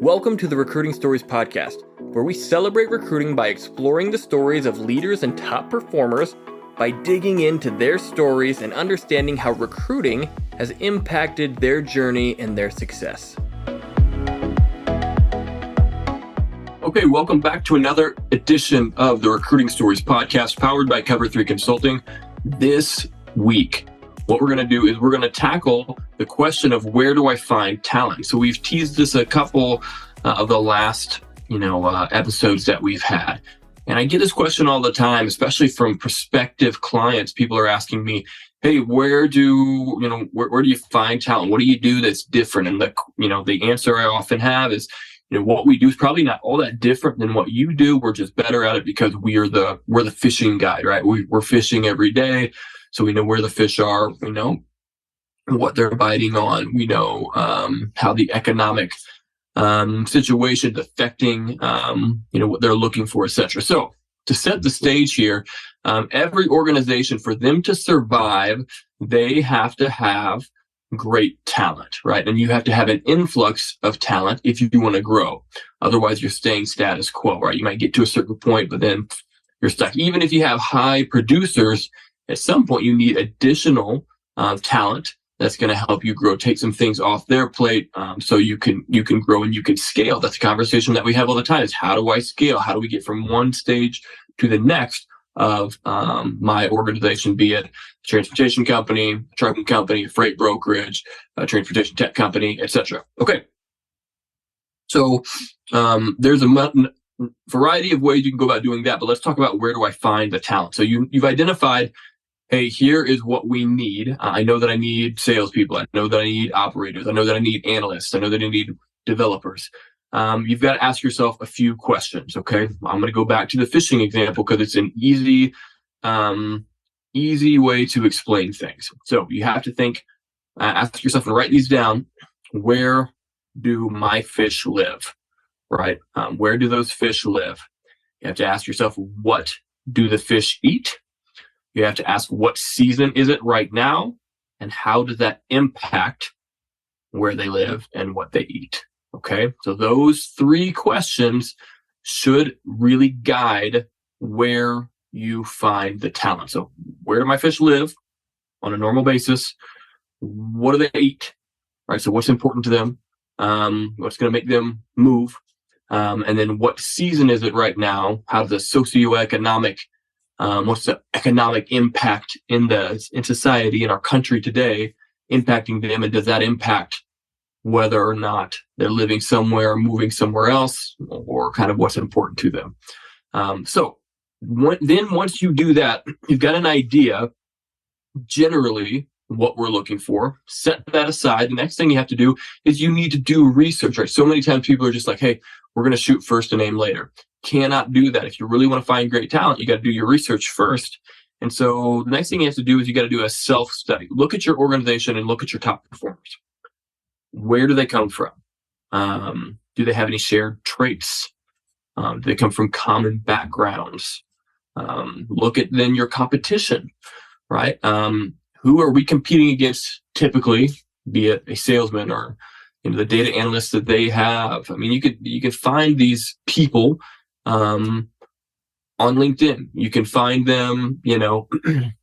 Welcome to the Recruiting Stories Podcast, where we celebrate recruiting by exploring the stories of leaders and top performers by digging into their stories and understanding how recruiting has impacted their journey and their success. Okay, welcome back to another edition of the Recruiting Stories Podcast, powered by Cover 3 Consulting. This week, what we're going to do is we're going to tackle the question of where do I find talent? So we've teased this a couple of the last, episodes that we've had. And I get this question all the time, especially from prospective clients. People are asking me, hey, where do you find talent? What do you do that's different? And the answer I often have is, what we do is probably not all that different than what you do. We're just better at it because we're the fishing guide, right? We're fishing every day. So we know where the fish are, we know what they're biting on, we know how the economic situation is affecting, what they're looking for, etc. So to set the stage here, every organization, for them to survive, they have to have great talent, right? And you have to have an influx of talent if you want to grow. Otherwise, you're staying status quo, right? You might get to a certain point, but then you're stuck. Even if you have high producers, at some point, you need additional talent that's going to help you grow, take some things off their plate, so you can grow and you can scale. That's a conversation that we have all the time: is how do I scale? How do we get from one stage to the next of my organization, be it a transportation company, a trucking company, a freight brokerage, a transportation tech company, etc. Okay, so there's a variety of ways you can go about doing that, but let's talk about where do I find the talent. So you've identified, hey, here is what we need. I know that I need salespeople. I know that I need operators. I know that I need analysts. I know that I need developers. You've got to ask yourself a few questions, okay? I'm going to go back to the fishing example because it's an easy way to explain things. So you have to think, ask yourself and write these down. Where do my fish live, right? Where do those fish live? You have to ask yourself, what do the fish eat? You have to ask, what season is it right now? And how does that impact where they live and what they eat? Okay, so those three questions should really guide where you find the talent. So where do my fish live on a normal basis? What do they eat? Right, so what's important to them? What's going to make them move? And then what season is it right now? How does the socioeconomic what's the economic impact in society, in our country today, impacting them, and does that impact whether or not they're living somewhere, moving somewhere else, or kind of what's important to them? Then once you do that, you've got an idea generally what we're looking for. Set that aside. The next thing you have to do is you need to do research, right? So many times people are just like, hey, we're going to shoot first and aim later. Cannot do that. If you really want to find great talent, you got to do your research first. And so the next thing you have to do is you got to do a self-study. Look at your organization and look at your top performers. Where do they come from? Do they have any shared traits? Do they come from common backgrounds? Look at then your competition, right? Who are we competing against typically, be it a salesman or the data analysts that they have? I mean, you could find these people on LinkedIn. You can find them, you can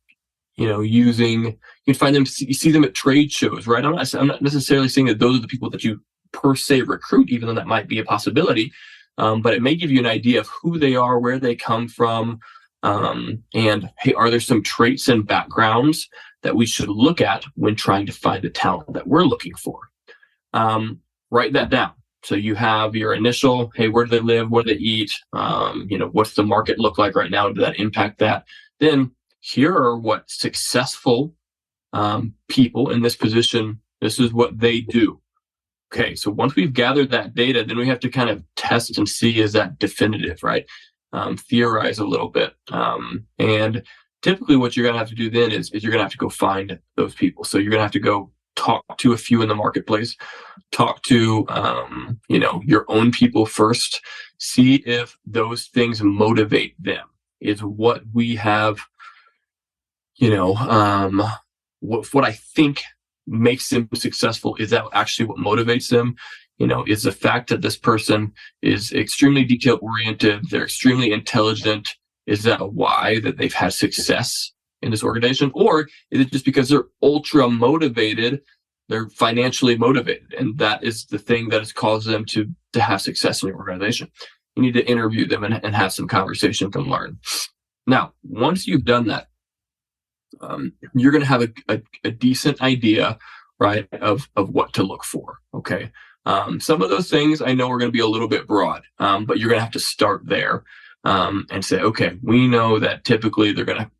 find them, you see them at trade shows, right? I'm not necessarily saying that those are the people that you per se recruit, even though that might be a possibility. But it may give you an idea of who they are, where they come from, and hey, are there some traits and backgrounds that we should look at when trying to find the talent that we're looking for? Write that down. So you have your initial, hey, where do they live? What do they eat? What's the market look like right now? Does that impact that? Then here are what successful people in this position, this is what they do. Okay, so once we've gathered that data, then we have to kind of test and see, is that definitive, right? Theorize a little bit. And typically what you're going to have to do then is you're going to have to go find those people. So you're going to have to go talk to a few in the marketplace, talk to, your own people first, see if those things motivate them. Is what we have, what I think makes them successful, is that actually what motivates them? is the fact that this person is extremely detail oriented, they're extremely intelligent. Is that a why that they've had success in this organization? Or is it just because they're ultra motivated, they're financially motivated, and that is the thing that has caused them to have success in your organization? You need to interview them and have some conversation to learn. Now, once you've done that, you're going to have a decent idea, right, of what to look for. Okay. Some of those things I know are going to be a little bit broad, but you're going to have to start there and say, okay, we know that typically they're going to,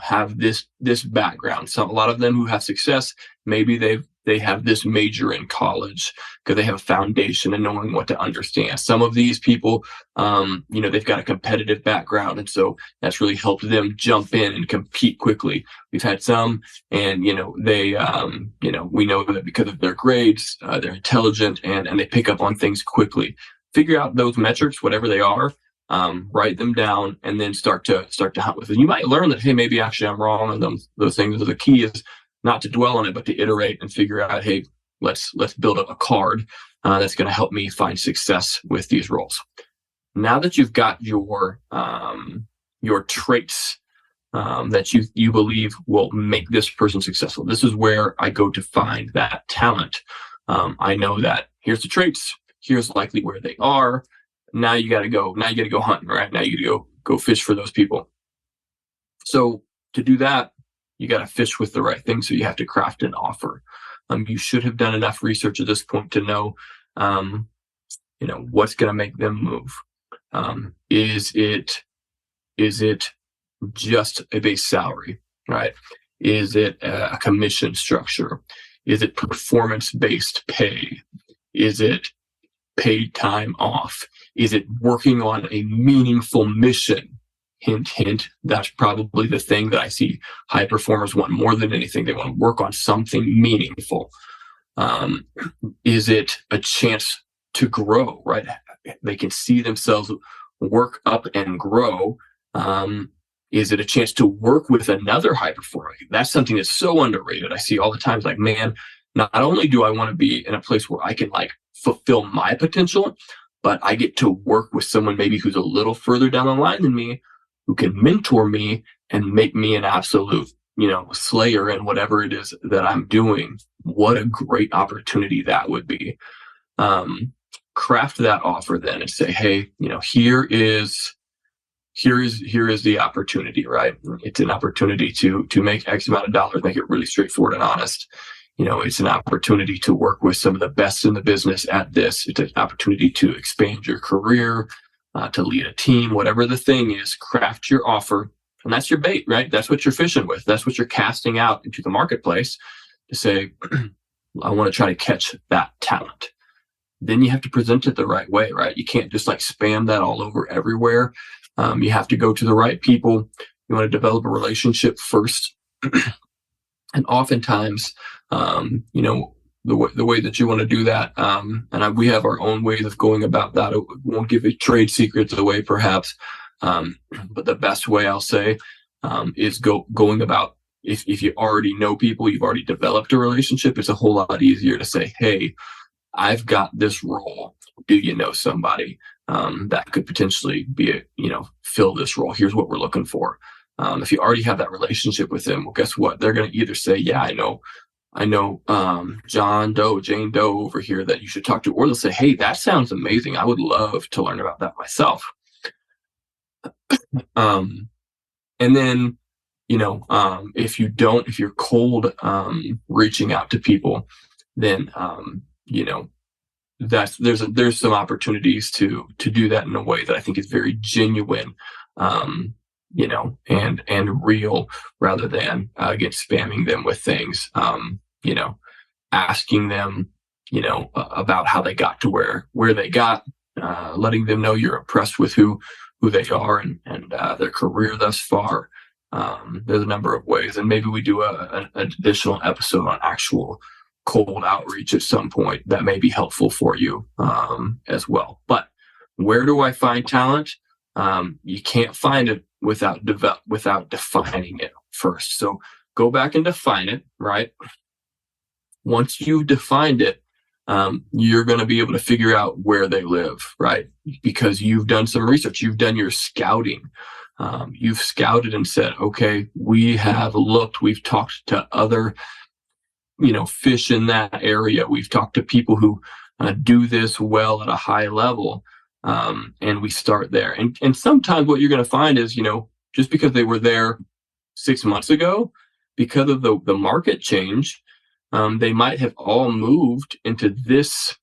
have this background. So a lot of them who have success, maybe they have this major in college because they have a foundation and knowing what to understand. Some of these people, they've got a competitive background, and so that's really helped them jump in and compete quickly. We've had some, and we know that because of their grades, they're intelligent and they pick up on things quickly. Figure out those metrics, whatever they are. Write them down, and then start to hunt with it. You might learn that, hey, maybe actually I'm wrong on those things. The key is not to dwell on it, but to iterate and figure out, hey, let's build up a card that's going to help me find success with these roles. Now that you've got your traits that you believe will make this person successful, this is where I go to find that talent. I know that here's the traits, here's likely where they are. Now you got to go hunting, right? Now you got to go fish for those people. So to do that, you got to fish with the right thing. So you have to craft an offer. You should have done enough research at this point to know, what's going to make them move. Is it just a base salary, right? Is it a commission structure? Is it performance-based pay? Is it paid time off? Is it working on a meaningful mission? Hint, hint. That's probably the thing that I see high performers want more than anything. They want to work on something meaningful. Is it a chance to grow, right? They can see themselves work up and grow. Is it a chance to work with another high performer? That's something that's so underrated. I see all the time, like, man, not only do I want to be in a place where I can fulfill my potential, but I get to work with someone maybe who's a little further down the line than me, who can mentor me and make me an absolute, slayer in whatever it is that I'm doing. What a great opportunity that would be. Craft that offer then and say, hey, here is the opportunity, right? It's an opportunity to make X amount of dollars, make it really straightforward and honest. It's an opportunity to work with some of the best in the business at this. It's an opportunity to expand your career, to lead a team, whatever the thing is. Craft your offer, and that's your bait, right? That's what you're fishing with. That's what you're casting out into the marketplace to say, I want to try to catch that talent. Then you have to present it the right way, right? You can't just spam that all over everywhere. You have to go to the right people. You want to develop a relationship first. And oftentimes, the way that you want to do that, we have our own ways of going about that. We won't give trade secrets away, perhaps, but the best way I'll say is going about. If you already know people, you've already developed a relationship, it's a whole lot easier to say, hey, I've got this role. Do you know somebody that could potentially fill this role? Here's what we're looking for. If you already have that relationship with them, well, guess what? They're going to either say, yeah, I know John Doe, Jane Doe over here that you should talk to, or they'll say, hey, that sounds amazing. I would love to learn about that myself. And then, if you're cold reaching out to people, then, there's some opportunities to do that in a way that I think is very genuine, and real, rather than again spamming them with things. Asking them, about how they got to where they got, letting them know you're impressed with who they are and their career thus far. There's a number of ways, and maybe we do an additional episode on actual cold outreach at some point that may be helpful for you as well. But where do I find talent? You can't find it without defining it first. So go back and define it, right? Once you've defined it, you're going to be able to figure out where they live, right? Because you've done some research, you've done your scouting. You've scouted and said, okay, we have looked, we've talked to other, fish in that area. We've talked to people who do this well at a high level. And we start there. And sometimes what you're going to find is, just because they were there 6 months ago, because of the market change, they might have all moved into this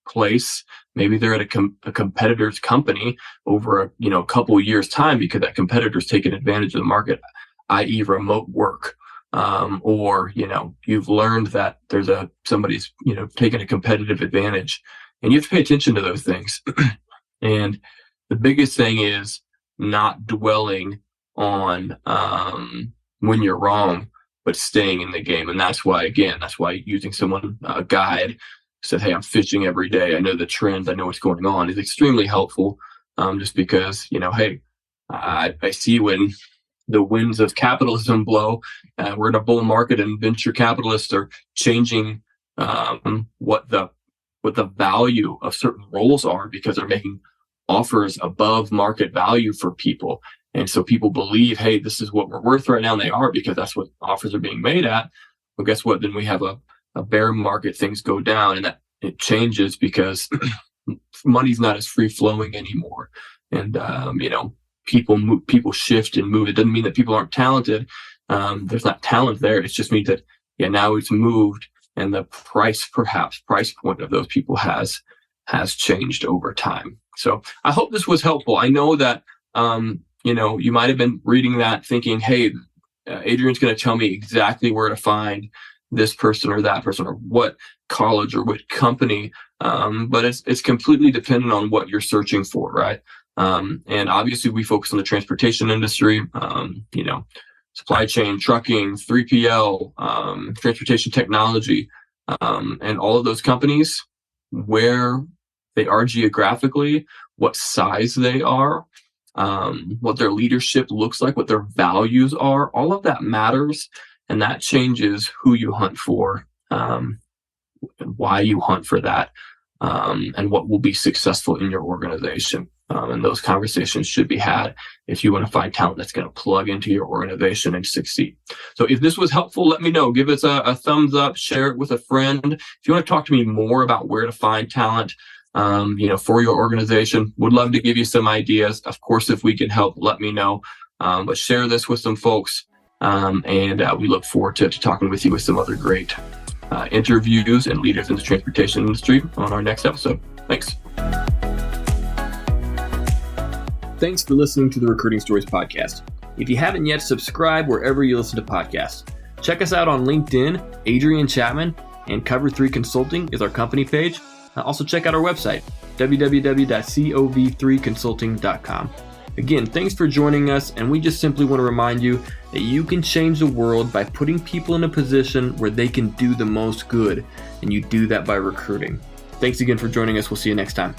place. Maybe they're at a competitor's company over a couple of years' time because that competitor's taking advantage of the market, i.e. remote work. Or you've learned that there's somebody's taking a competitive advantage, and you have to pay attention to those things. And the biggest thing is not dwelling on when you're wrong, but staying in the game. And that's why using someone, a guide, said, hey, I'm fishing every day, I know the trends, I know what's going on, is extremely helpful. Just because hey, I see when the winds of capitalism blow, we're in a bull market, and venture capitalists are changing what the value of certain roles are, because they're making offers above market value for people. And so people believe, hey, this is what we're worth right now, and they are, because that's what offers are being made at. Well, guess what? Then we have a bear market, things go down, and that it changes because money's not as free flowing anymore. And people shift and move. It doesn't mean that people aren't talented. There's not talent there. It just means that now it's moved, and the price point of those people has changed over time. So I hope this was helpful. I know that you might have been reading that thinking, hey, Adrian's going to tell me exactly where to find this person or that person, or what college or what company. But it's completely dependent on what you're searching for, right? And obviously we focus on the transportation industry, supply chain, trucking, 3PL, transportation technology, and all of those companies, where they are geographically, what size they are, what their leadership looks like, what their values are. All of that matters, and that changes who you hunt for, and why you hunt for that, and what will be successful in your organization. And those conversations should be had if you want to find talent that's going to plug into your organization and succeed. So if this was helpful, let me know. Give us a thumbs up, share it with a friend. If you want to talk to me more about where to find talent, for your organization, would love to give you some ideas. Of course, if we can help, let me know. But share this with some folks. And we look forward to talking with you with some other great interviews and leaders in the transportation industry on our next episode. Thanks. Thanks for listening to the Recruiting Stories podcast. If you haven't yet, subscribe wherever you listen to podcasts. Check us out on LinkedIn. Adrian Chapman and Cover 3 Consulting is our company page. Also check out our website, www.cov3consulting.com. Again, thanks for joining us, and we just simply want to remind you that you can change the world by putting people in a position where they can do the most good, and you do that by recruiting. Thanks again for joining us. We'll see you next time.